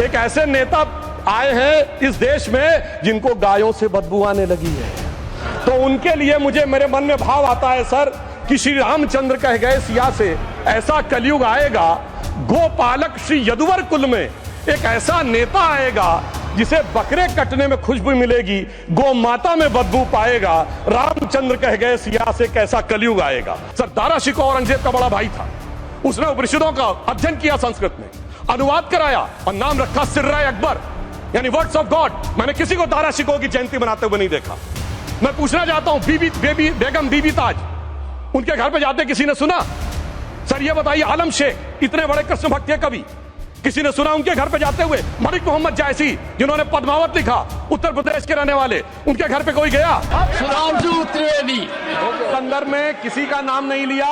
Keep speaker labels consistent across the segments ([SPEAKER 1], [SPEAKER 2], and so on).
[SPEAKER 1] एक ऐसे नेता आए हैं इस देश में जिनको गायों से बदबू आने लगी है, तो उनके लिए मुझे मेरे मन में भाव आता है सर कि श्री रामचंद्र कह गए सिया से ऐसा कलयुग आएगा, गोपालक श्री यदुवर कुल में एक ऐसा नेता आएगा जिसे बकरे कटने में खुशबू मिलेगी, गौ माता में बदबू पाएगा। रामचंद्र कह गए सिया से कैसा कलयुग आएगा। सर दारा शिकोह औरंगजेब का बड़ा भाई था, उसने उपनिषदों का अध्ययन किया, संस्कृत में अनुवाद कराया और नाम रखा सिर्राय अकबर, यानी वर्ड्स ऑफ गॉड। मैंने किसी को दारा शिकोह की जयंती मनाते हुए नहीं देखा। मैं पूछना चाहता हूं, बेगम बीबी ताज, उनके घर पे जाते किसी ने सुना? सर ये बताइए, आलम शेख इतने बड़े कृष्ण भक्त कवि, किसी ने सुना उनके घर पे जाते हुए? मलिक मोहम्मद जायसी जिन्होंने पद्मावत लिखा, उत्तर प्रदेश के रहने वाले, उनके घर पे कोई गया?
[SPEAKER 2] सुधांशु त्रिवेदी
[SPEAKER 1] संदर्भ में किसी का नाम नहीं लिया।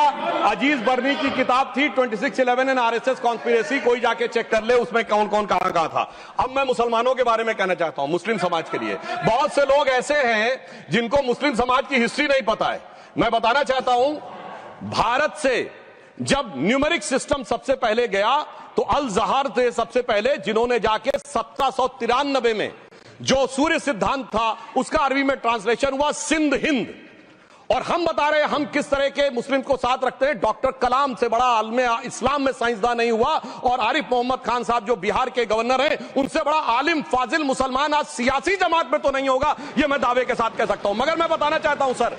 [SPEAKER 1] अजीज बर्नी की किताब थी 2611 एंड आरएसएस कॉन्स्पिरेसी, कोई जाके चेक कर ले उसमें कौन कौन कहां था। अब मैं मुसलमानों के बारे में कहना चाहता हूं, मुस्लिम समाज के लिए। बहुत से लोग ऐसे हैं जिनको मुस्लिम समाज की हिस्ट्री नहीं पता है। मैं बताना चाहता हूं, भारत से जब न्यूमेरिक सिस्टम सबसे पहले गया तो अल जहार थे सबसे पहले जिन्होंने जाके 1793 में जो सूर्य सिद्धांत था उसका अरबी में ट्रांसलेशन हुआ सिंध हिंद। और हम बता रहे हैं हम किस तरह के मुस्लिम को साथ रखते हैं। डॉक्टर कलाम से बड़ा आलिम इस्लाम में साइंसदान नहीं हुआ, और आरिफ मोहम्मद खान साहब जो बिहार के गवर्नर हैं उनसे बड़ा आलिम फाजिल मुसलमान आज सियासी जमात में तो नहीं होगा, यह मैं दावे के साथ कह सकता हूं। मगर मैं बताना चाहता हूं सर,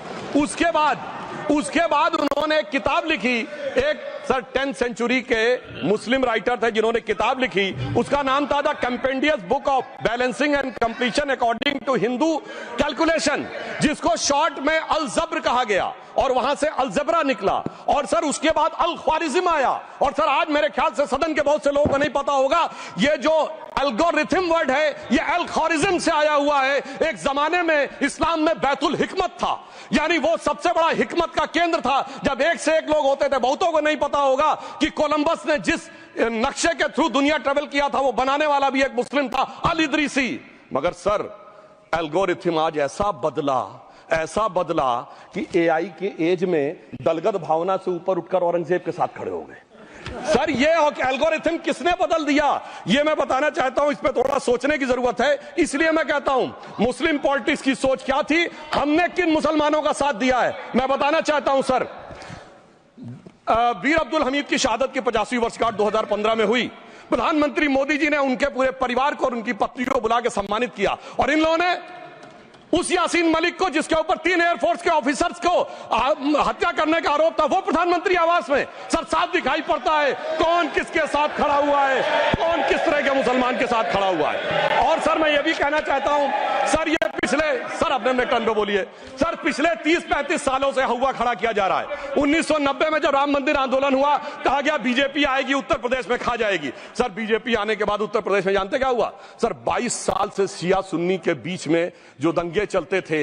[SPEAKER 1] उसके बाद उन्होंने एक किताब लिखी, एक सर 10th सेंचुरी के मुस्लिम राइटर थे जिन्होंने किताब लिखी, उसका नाम था the compendious book of balancing and completion according to Hindu calculation, जिसको शॉर्ट में अल जब्र कहा गया, और वहां से अलजबरा निकला। और सर उसके बाद अल ख्वारिज्म आया। और सर आज मेरे ख्याल से सदन के बहुत से लोगों को नहीं पता होगा, ये जो एल्गोरिथम वर्ड है ये अल ख्वारिज्म से आया हुआ है। एक जमाने में इस्लाम में बैतुल हिकमत था, यानी वो सबसे बड़ा हिकमत का केंद्र था। जब एक से एक लोग होते थे, बहुतों को नहीं पता होगा कि कोलंबस ने जिस नक्शे के थ्रू दुनिया ट्रेवल किया था वो बनाने वाला भी एक मुस्लिम था, अल इदरीसी। मगर सर एल्गोरिथम आज ऐसा बदला कि एआई के एज में दलगत भावना से ऊपर उठकर औरंगजेब के साथ खड़े हो गए। सर ये एल्गोरिथम किसने बदल दिया, ये मैं बताना चाहता हूं। इस पे थोड़ा सोचने की जरूरत है। इसलिए मैं कहता हूं मुस्लिम पॉलिटिक्स की सोच क्या थी, हमने किन मुसलमानों का साथ दिया है, मैं बताना चाहता हूं सर। वीर अब्दुल हमीद की शहादत की 50वीं वर्षगांठ 2015 में हुई। प्रधानमंत्री मोदी जी ने उनके पूरे परिवार को और उनकी पत्नी को बुला के सम्मानित किया, और इन लोगों ने उस यासीन मलिक को जिसके ऊपर 3 एयरफोर्स के ऑफिसर्स को हत्या करने का आरोप था, वो प्रधानमंत्री आवास में सर साफ दिखाई पड़ता है कौन किसके साथ खड़ा हुआ है, कौन किस तरह के मुसलमान के साथ खड़ा हुआ है। और सर मैं ये भी कहना चाहता हूं सर, ये पिछले सर अपने में टन पे बोलिए सर, पिछले 30-35 सालों से हुआ खड़ा किया जा रहा है। 1990 में जब राम मंदिर आंदोलन हुआ, कहा गया बीजेपी आएगी उत्तर प्रदेश में खा जाएगी। सर बीजेपी आने के बाद उत्तर प्रदेश में जानते क्या हुआ सर, 22 साल से शिया सुन्नी के बीच में जो दंगे चलते थे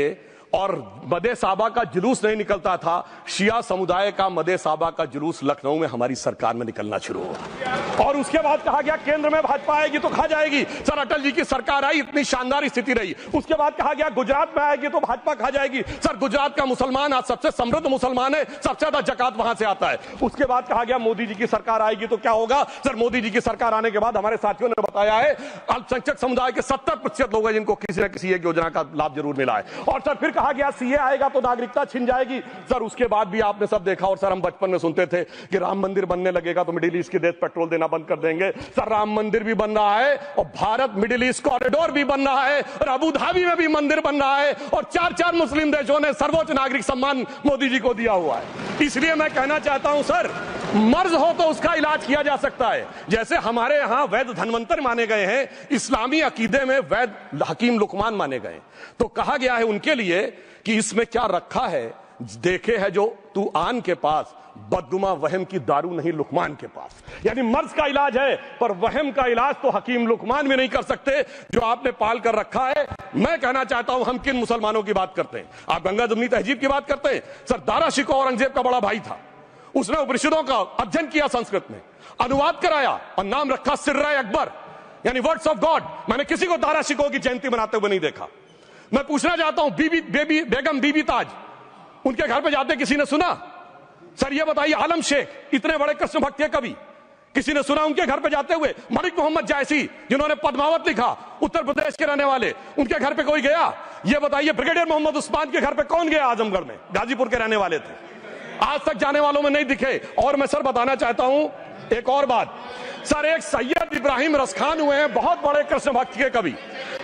[SPEAKER 1] और मदे साबा का जुलूस नहीं निकलता था, शिया समुदाय का मदे साबा का जुलूस लखनऊ में हमारी सरकार में निकलना शुरू हुआ। और उसके बाद कहा गया केंद्र में भाजपा आएगी तो खा जाएगी। सर अटल जी की सरकार आई, इतनी शानदार स्थिति रही। उसके बाद कहा गया गुजरात में आएगी तो भाजपा खा जाएगी। सर गुजरात का मुसलमान आज सबसे समृद्ध मुसलमान है, सबसे ज्यादा जकात वहां से आता है। उसके बाद कहा गया मोदी जी की सरकार आएगी तो क्या होगा। सर मोदी जी की सरकार आने के बाद हमारे साथियों ने बताया है अल्पसंख्यक समुदाय के 70% लोग हैं जिनको किसी न किसी एक योजना का लाभ जरूर मिला है। और सर फिर कहा गया सीए आएगा तो नागरिकता छिन जाएगी। सर उसके बाद भी आपने सब देखा, और सर हम बचपन में सुनते थे कि राम मंदिर बनने लगेगा तो मिडिल ईस्ट के देश पेट्रोल देना बंद कर देंगे। सर राम मंदिर भी बन रहा है, और भारत मिडिल ईस्ट कॉरिडोर भी बन रहा है, और अबू धाबी में भी मंदिर बन रहा है, और 4 मुस्लिम देशों ने सर्वोच्च नागरिक सम्मान मोदी जी को दिया हुआ है। इसलिए मैं कहना चाहता हूं सर, मर्ज हो तो उसका इलाज किया जा सकता है। जैसे हमारे यहां वैद धनवंतर माने गए हैं, इस्लामी अकीदे में वैद हकीम लुकमान माने गए, तो कहा गया है उनके लिए कि इसमें क्या रखा है, देखे है जो तू आन के पास, बदगुमा वहम की दारू नहीं लुकमान के पास। यानी मर्ज का इलाज है, पर वहम का इलाज तो हकीम लुकमान भी नहीं कर सकते जो आपने पाल कर रखा है। मैं कहना चाहता हूं हम किन मुसलमानों की बात करते हैं, आप गंगा जमुनी तहजीब की बात करते हैं। सर दारा शिकोह औरंगजेब का बड़ा भाई था, उसने उपनिषदों का अध्ययन किया, संस्कृत में अनुवाद कराया और नाम रखा सिर्राय अकबर, यानी वर्ड्स ऑफ गॉड। मैंने किसी को दारा शिकोह की जयंती मनाते हुए नहीं देखा। मैं पूछना चाहता हूं बेगम बीबी ताज, उनके घर पे जाते किसी ने सुना? सर ये बताइए, आलम शेख इतने बड़े कृष्ण भक्त कवि, किसी ने सुना उनके घर पे जाते हुए? मलिक मोहम्मद जायसी जिन्होंने पद्मावत लिखा, उत्तर प्रदेश के रहने वाले, उनके घर पे कोई गया? ये बताइए। ब्रिगेडियर मोहम्मद उस्मान के घर पे कौन गया? आजमगढ़ में, गाजीपुर के रहने वाले थे, आज तक जाने वालों में नहीं दिखे। और मैं सर बताना चाहता हूं एक और बात। सर, एक सैयद इब्राहिम रसखान हुए हैं, बहुत बड़े कृष्ण भक्त के कवि।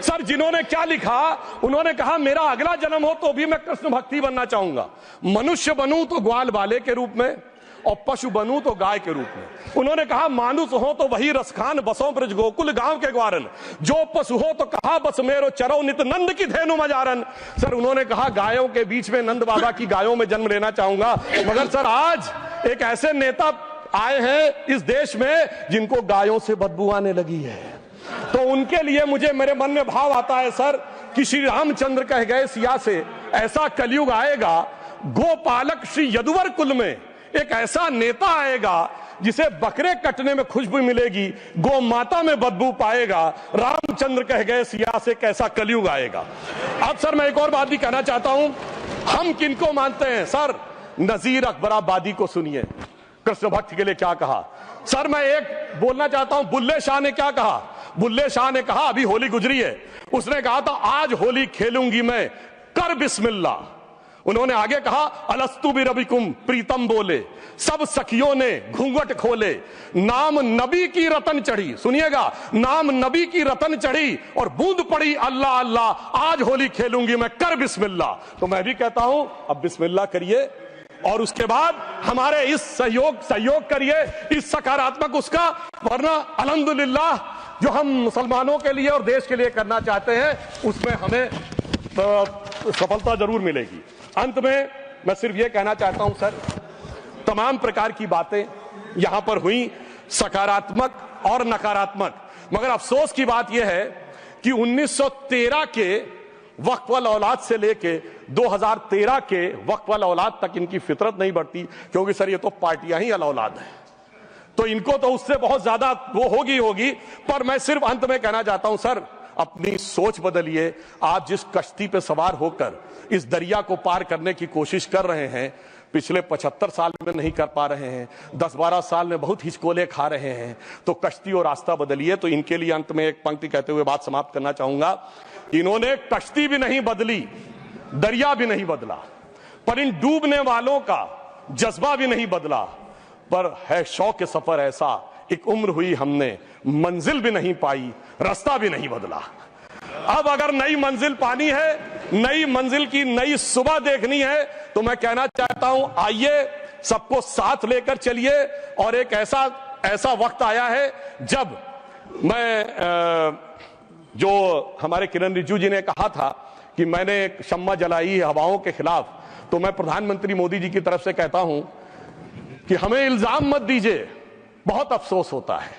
[SPEAKER 1] सर, जिन्होंने क्या लिखा? उन्होंने कहा मेरा अगला जन्म हो तो भी मैं कृष्ण भक्ति बनना चाहूंगा। मनुष्य बनूं तो ग्वाल बाले के रूप में, और पशु बनूं तो गाय के रूप में। उन्होंने कहा मानुष हो तो वही रसखान, बसों ब्रज गोकुल गांव के ग्वारन। जो पशु हो तो कहा बस मेरो चरो नित नंद की धेनु मजारन। सर, उन्होंने कहा गायों के बीच में नंद बाबा की गायों में जन्म लेना चाहूंगा। मगर सर, आज एक ऐसे नेता आए हैं इस देश में जिनको गायों से बदबू आने लगी है, तो उनके लिए मुझे मेरे मन में भाव आता है सर कि श्री रामचंद्र कह गए सिया से, ऐसा कलयुग आएगा, गोपालक श्री यदुवर कुल में एक ऐसा नेता आएगा जिसे बकरे कटने में खुशबू मिलेगी, गौ माता में बदबू पाएगा। रामचंद्र कह गए सिया से, कैसा कलयुग आएगा। अब सर, मैं एक और बात भी कहना चाहता हूं। हम किनको मानते हैं? सर, नजीर अकबराबादी को सुनिए, कृष्ण भक्त के लिए क्या कहा। सर, मैं एक बोलना चाहता हूं, बुल्ले शाह ने क्या कहा? बुल्ले शाह ने कहा, अभी होली गुजरी है, उसने कहा था आज होली खेलूंगी मैं, कर बिस्मिल्लाह। उन्होंने आगे कहा अलस्तु बिरबिकुम प्रीतम बोले, सब सखियों ने घूंघट खोले, नाम नबी की रतन चढ़ी। सुनिएगा, नाम नबी की रतन चढ़ी और बूंद पड़ी अल्लाह अल्लाह, आज होली खेलूंगी मैं, कर बिस्मिल्लाह। तो मैं भी कहता हूं अब बिस्मिल्लाह करिए और उसके बाद हमारे इस सहयोग करिए, इस सकारात्मक उसका, वरना अल्हम्दुलिल्लाह जो हम मुसलमानों के लिए और देश के लिए करना चाहते हैं उसमें हमें सफलता जरूर मिलेगी। अंत में मैं सिर्फ ये कहना चाहता हूं सर, तमाम प्रकार की बातें यहां पर हुई, सकारात्मक और नकारात्मक, मगर अफसोस की बात यह है कि 1913 के वक्फ वाल औलाद से लेके 2013 के वक्फ वाल औलाद तक इनकी फितरत नहीं बढ़ती, क्योंकि सर ये तो पार्टियां ही अल औलाद है, तो इनको तो उससे बहुत ज्यादा वो होगी। पर मैं सिर्फ अंत में कहना चाहता हूं सर, अपनी सोच बदलिए। आप जिस कश्ती पे सवार होकर इस दरिया को पार करने की कोशिश कर रहे हैं, पिछले 75 साल में नहीं कर पा रहे हैं, 10-12 साल में बहुत हिचकोले खा रहे हैं, तो कश्ती और रास्ता बदलिए। तो इनके लिए अंत में एक पंक्ति कहते हुए बात समाप्त करना चाहूंगा। इन्होंने कश्ती भी नहीं बदली, दरिया भी नहीं बदला, पर इन डूबने वालों का जज्बा भी नहीं बदला, पर है शौक सफर ऐसा, एक उम्र हुई हमने, मंजिल भी नहीं पाई, रास्ता भी नहीं बदला। अब अगर नई मंजिल पानी है, नई मंजिल की नई सुबह देखनी है, तो मैं कहना चाहता हूं आइए सबको साथ लेकर चलिए। और एक ऐसा वक्त आया है जब मैं जो हमारे किरण रिजिजू जी ने कहा था कि मैंने एक शम्मा जलाई हवाओं के खिलाफ, तो मैं प्रधानमंत्री मोदी जी की तरफ से कहता हूं कि हमें इल्जाम मत दीजिए, बहुत अफसोस होता है,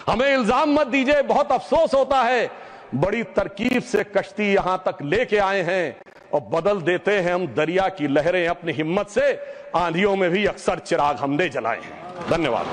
[SPEAKER 1] हमें इल्जाम मत दीजिए, बहुत अफसोस होता है। बड़ी तरकीब से कश्ती यहां तक लेके आए हैं और बदल देते हैं हम दरिया की लहरें अपनी हिम्मत से, आंधियों में भी अक्सर चिराग हमने जलाए हैं। धन्यवाद।